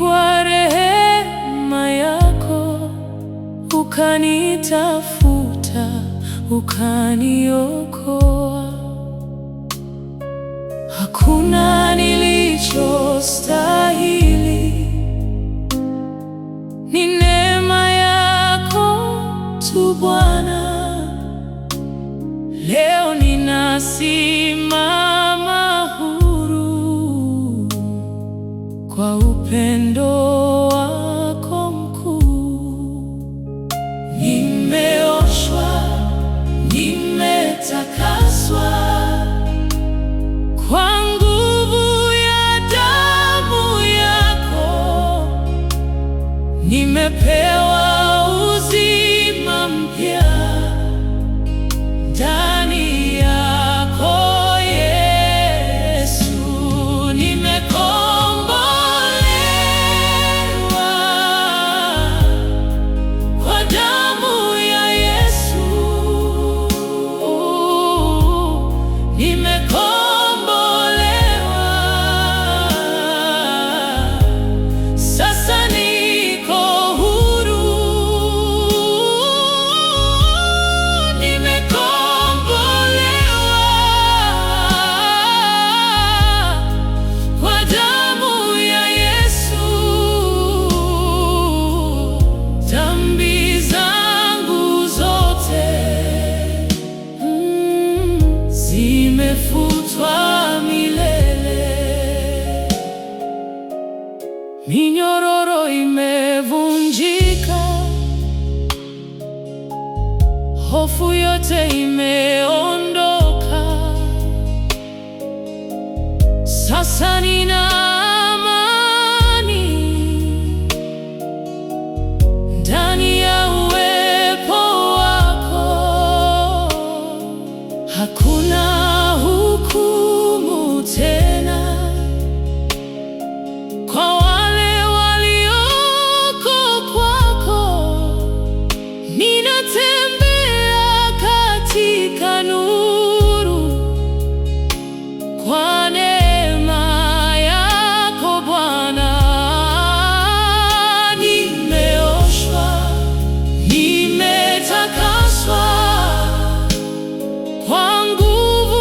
kwa rehema yako ukanitafuta, ukaniokoa. Hakuna nilichostahili, ni neema yako tu Bwana. Leo ninasimama huru kwa upendo wako mkuu. Nimeoshwa, nimetakaswa kwa nguvu ya damu yako. Nimepewa uzima mpya ndani yako Yesu. Nimekombolewa kwa damu ya Yesu. Nimekombolewa, sasa niko huru. Kwa damu ya Yesu, dhambi zangu zote zimefutwa milele. Minyororo imevunjika, hofu yote imeondoka. Sasa nina amani ndani ya uwepo wako. Hakuna hukumu tena kwa wale walioko kwako. Ninatembea katika nuru kwa neema yako Bwana. Nimeoshwa, nimetakaswa kwa nguvu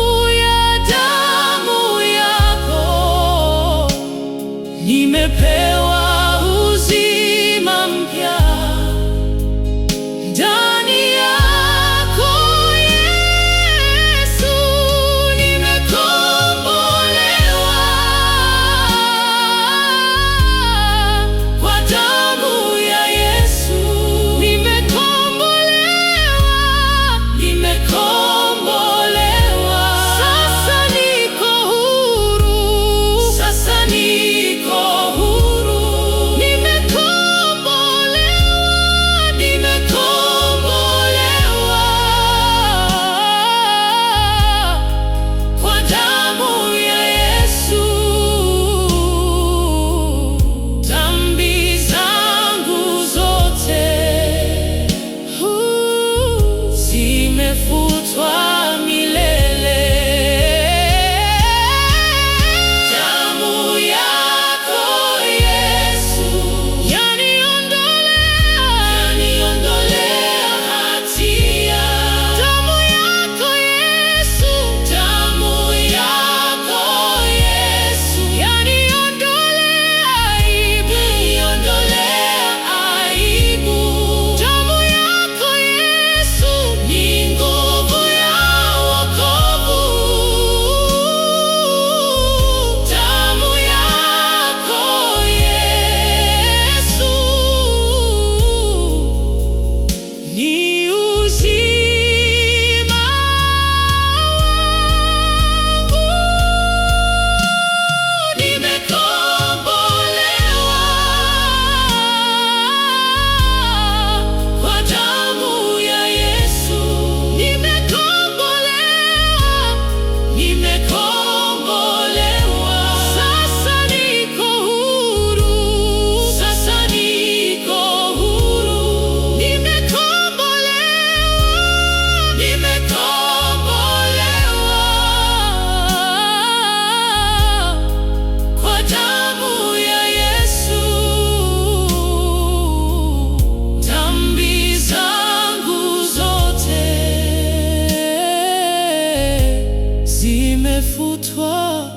imefutwa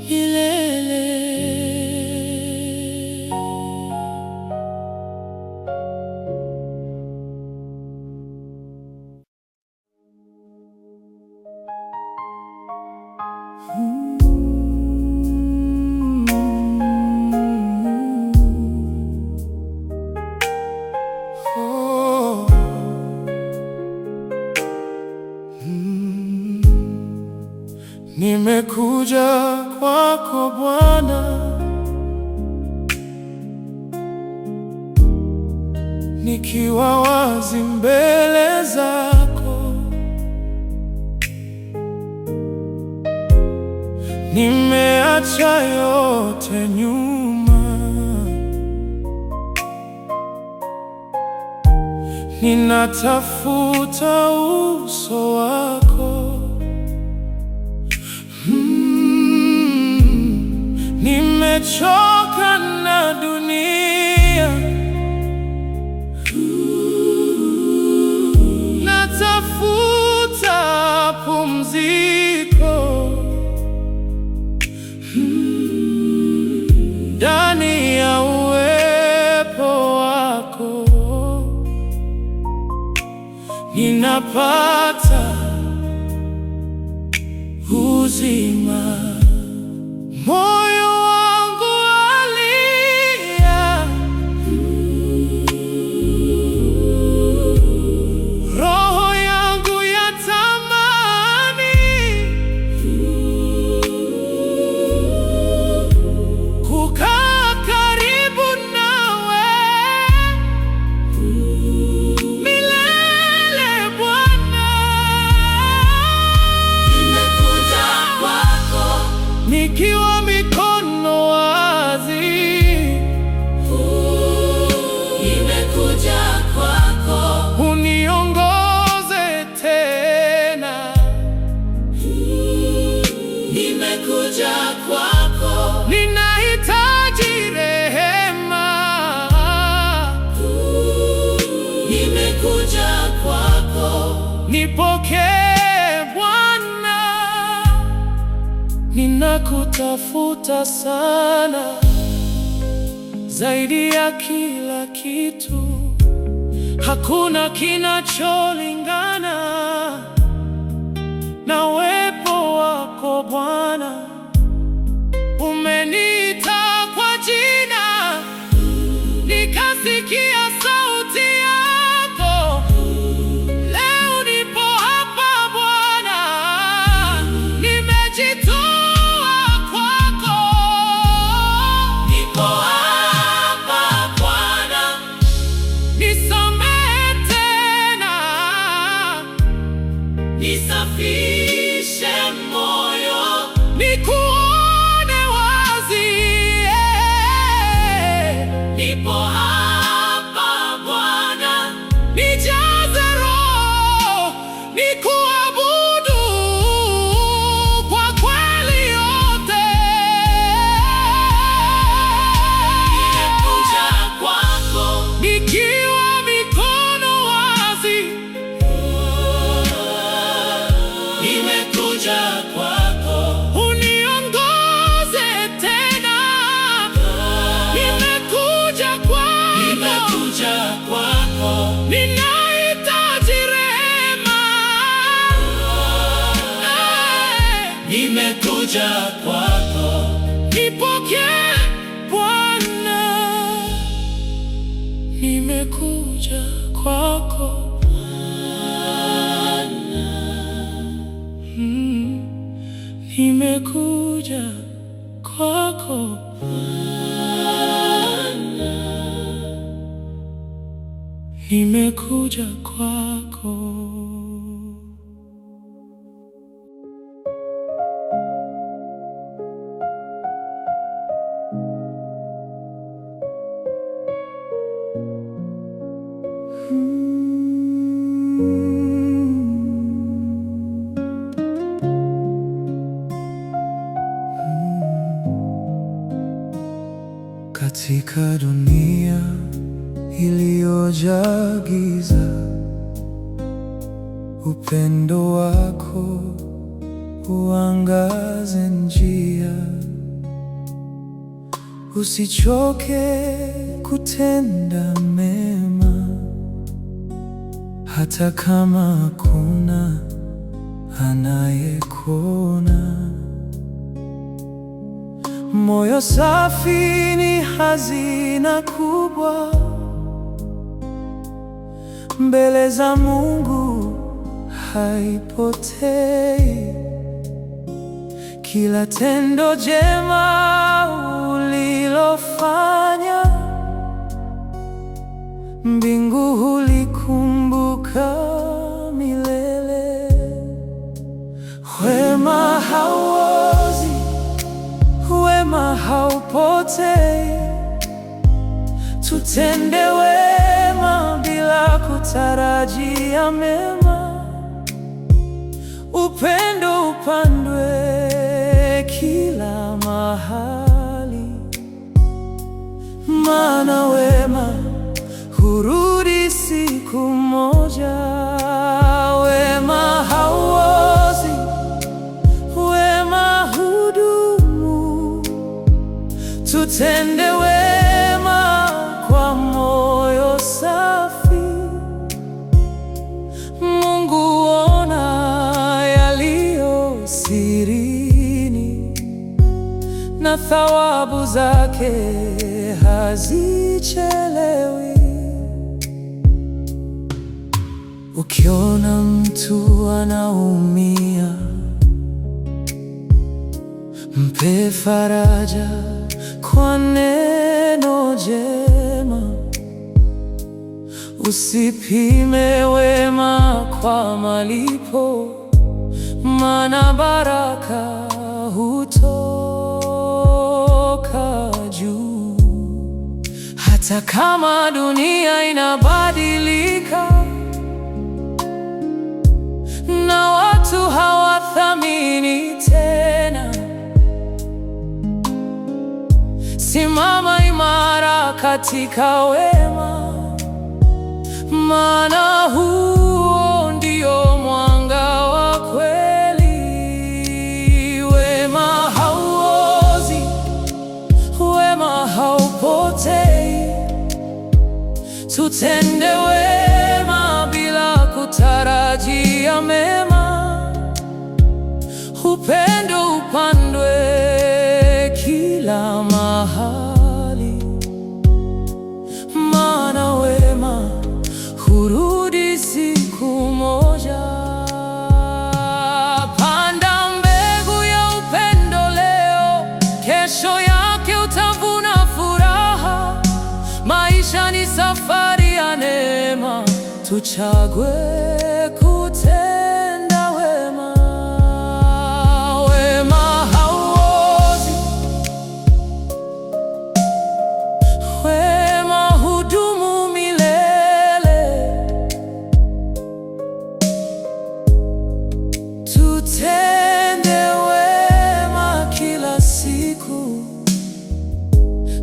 milele. Nimekuja kwako Bwana, nikiwa wazi mbele zako. Nimeacha yote nyuma, ninatafuta uso wako. Nimechoka na dunia, natafuta pumziko ndani ya uwepo wako. Ninapata uzima. Moyo wangu alia, roho yangu yatamani kukaa karibu nawe milele Bwana. Nimekuja kwako nikiwa mikono wazi. Nimekuja kwako uniongoze tena. Nimekuja kwako ninahitaji rehema. Nimekuja kwako nipokee Bwana. Ninakutafuta sana, zaidi ya kila kitu. Hakuna kinacholingana na uwepo wako Bwana. Umeniita kwa jina, nikasikia sauti yako. Leo nipo hapa Bwana, nimejitoa kwako. Nipo hapa Bwana, nisamehe tena, nisafishe moyo, nikuone wazi. Nipo hapa Bwana, nijaze Roho, nikuabudu kwa kweli yote. Nimekuja kwako nikiwa mikono wazi. Nimekuja kwako uniongoze tena. Nimekuja kwako ninahitaji rehema. Nimekuja kwako nipokee Bwana. Nimekuja kwako nimekuja kwako Bwana. Nimekuja kwako. Katika dunia iliyojaa giza, upendo wako uangaze njia. Usichoke kutenda mema, hata kama hakuna anayekuona. Moyo safi ni hazina kubwa mbele za Mungu, haipotei. Kila tendo jema ulilofanya, mbingu hulikumbuka milele. Wema hauozi, wema haupotei. Tutende wema bila kutarajia mema. Upendo upandwe kila mahali, maana wema hurudi siku moja. Wema hauozi, wema hudumu. Tutende wema kwa moyo safi. Mungu ona yaliyo sirini, na thawabu zake hazichelewi. Ukiona mtu anaumia, mpe faraja kwa neno jema. Usipime wema kwa malipo, maana baraka hutoka juu. Hata kama dunia inabadilika na watu hawathamini tena, simama imara katika wema, maana huo ndio mwanga wa kweli. Wema hauozi, wema haupotei. Tutende wema bila kutarajia mema. Upendo upandwe kila mahali, maana wema hurudi siku moja. Panda mbegu ya upendo leo, kesho yake utavuna furaha. Maisha ni safari ya neema, tuchague kutenda wema. Wema hauozi, wema hudumu milele. Tutende wema kila siku,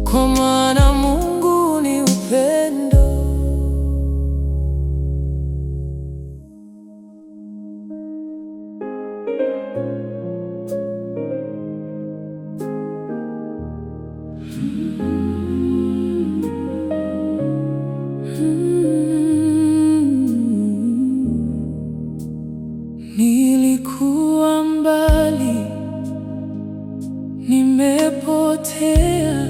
kwa maana Mungu ni upendo. Nilikuwa mbali, nimepotea.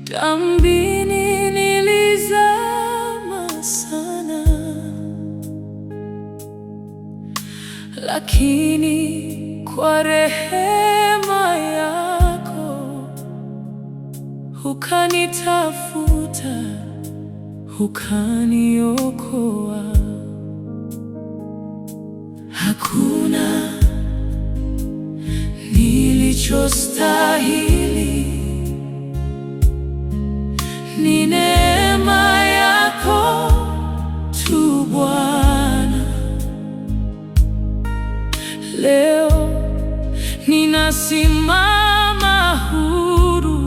Dhambini nilizama sana, lakini kwa rehema yako ukanitafuta, ukaniokoa. Hakuna nilichostahili, ni neema yako tu Bwana. Leo ninasimama huru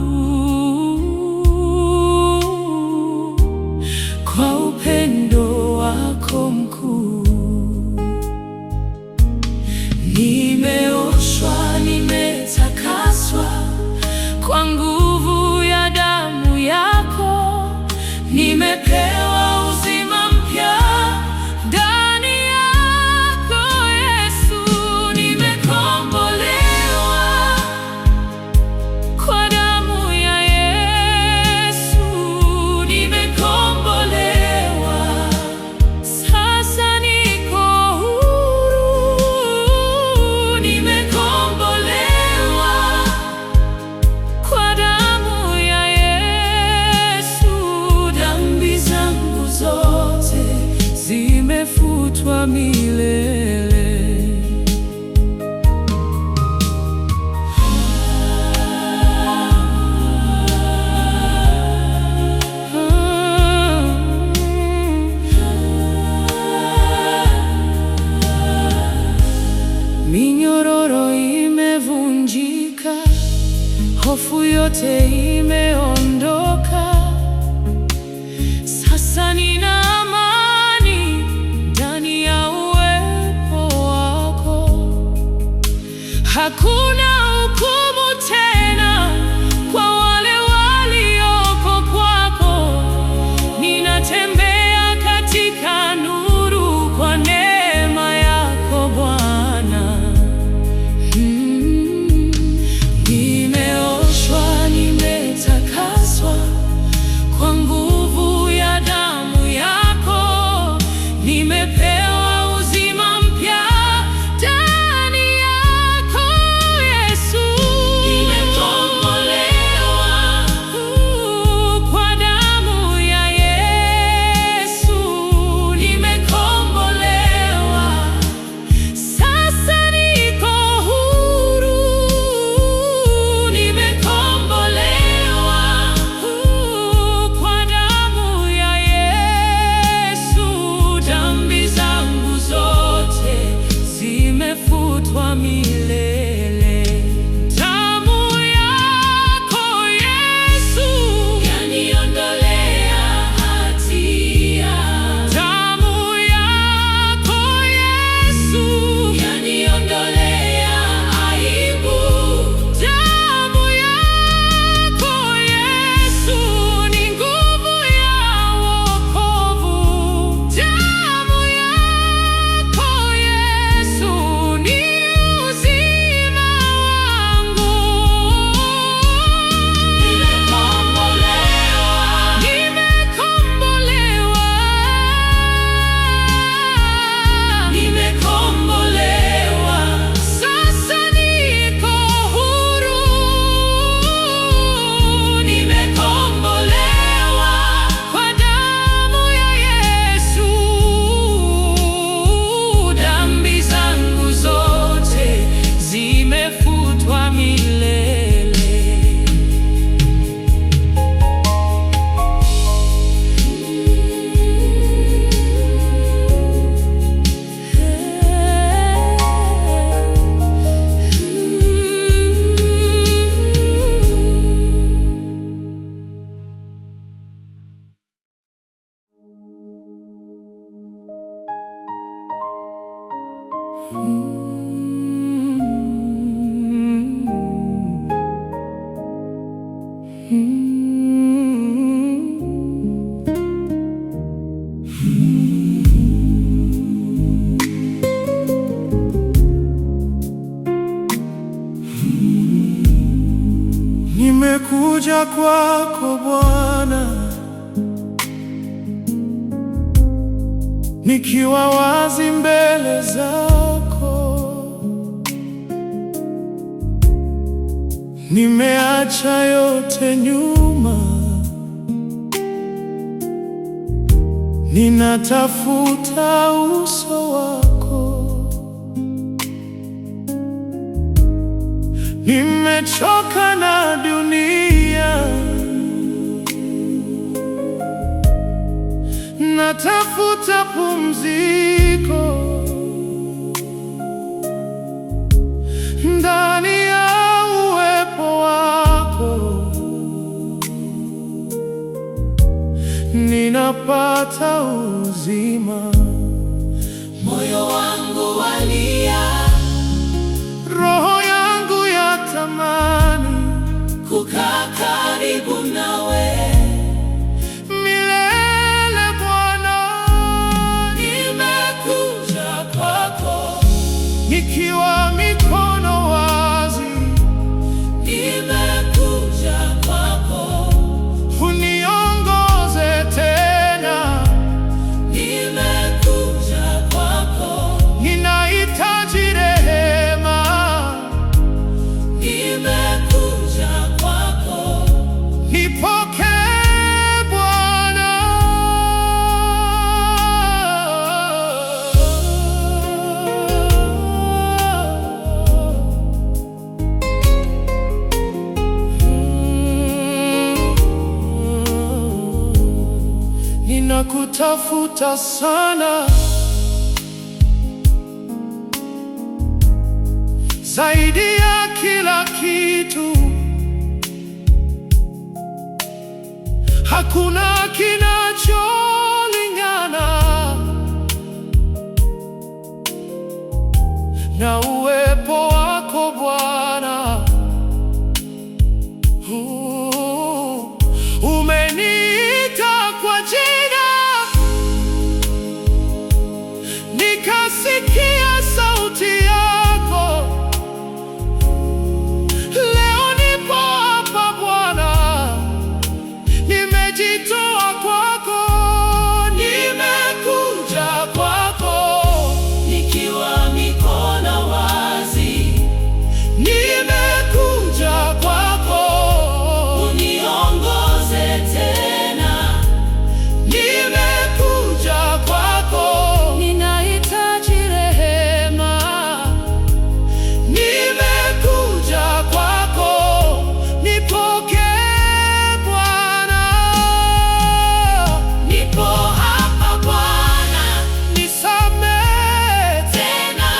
kwa upendo wako mkuu. hofu yote imeondoka. Sasa nina amani ndani ya uwepo wako. Hakuna hukumu tena kwa wale walioko kwako. Ninatembea katika nuru kwa neema yako Bwana. Nimeoshwa, nimetakaswa kwa nguvu ya damu yako. Nimepewa uzima mpya ndani yako Yesu. Nimekombolewa kwa damu ya Yesu. Nimekombolewa, sasa niko huru. Nimekombolewa kwa damu ya Yesu. Dhambi zangu zote zimefutwa milele. Damu yako Yesu yaniondolea hatia. Damu yako Yesu yaniondolea aibu. Damu yako Yesu ni nguvu ya wokovu. Damu yako Yesu ni uzima wangu. Nimekombolewa, sasa niko huru. Nimekombolewa kwa damu ya Yesu. Dhambi zangu zote zimefutwa milele. Nimekuja kwako Bwana, nikiwa wazi mbele zako. Nimeacha yote nyuma, ninatafuta uso wako. Nimechoka na dunia, natafuta pumziko ndani ya uwepo wako. Ninapata uzima, moyo wangu walia, roho yangu yatamani kukaa karibu nawe milele Bwana. Nimekuja kwako nikiwa mikono wazi. Nimekuja kwako uniongoze tena. Nimekuja kwako, ninahitaji rehema. Nimekuja kwako, nipokee Bwana. Ninakutafuta sana, zaidi ya kila kitu. hakuna kinacholingana na uwepo wako Bwana. Umeniita kwa jina, nikasikia sauti yako. Leo nipo hapa Bwana, nimejitoa kwako, nimekuja kwako nikiwa mikono wazi, nimekuja kwako, uniongoze tena. nimekuja kwako, Ninahitaji rehema, nimekuja kwako, nipokee Bwana. nipo hapa Bwana, Nisamehe tena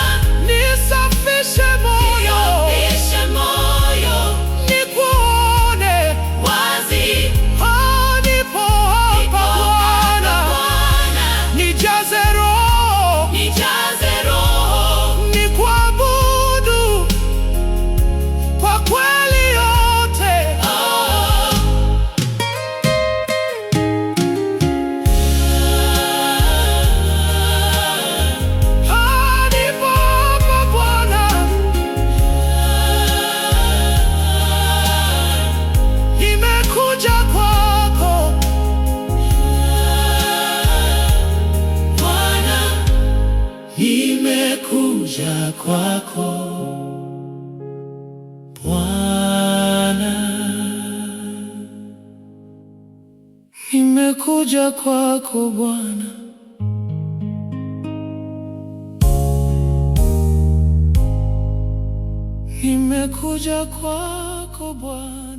nisafishe moyo, nioshe moyo nikuone wazi. nipo hapa Bwana, Bwana, nijaze Roho, nijaze Roho, nikuabudu kwa kweli yote. Nipo hapa Bwana, nimekuja kwako, Bwana, nimekuja kwako Bwana, nimekuja kwako Bwana, nimekuja kwako Bwana.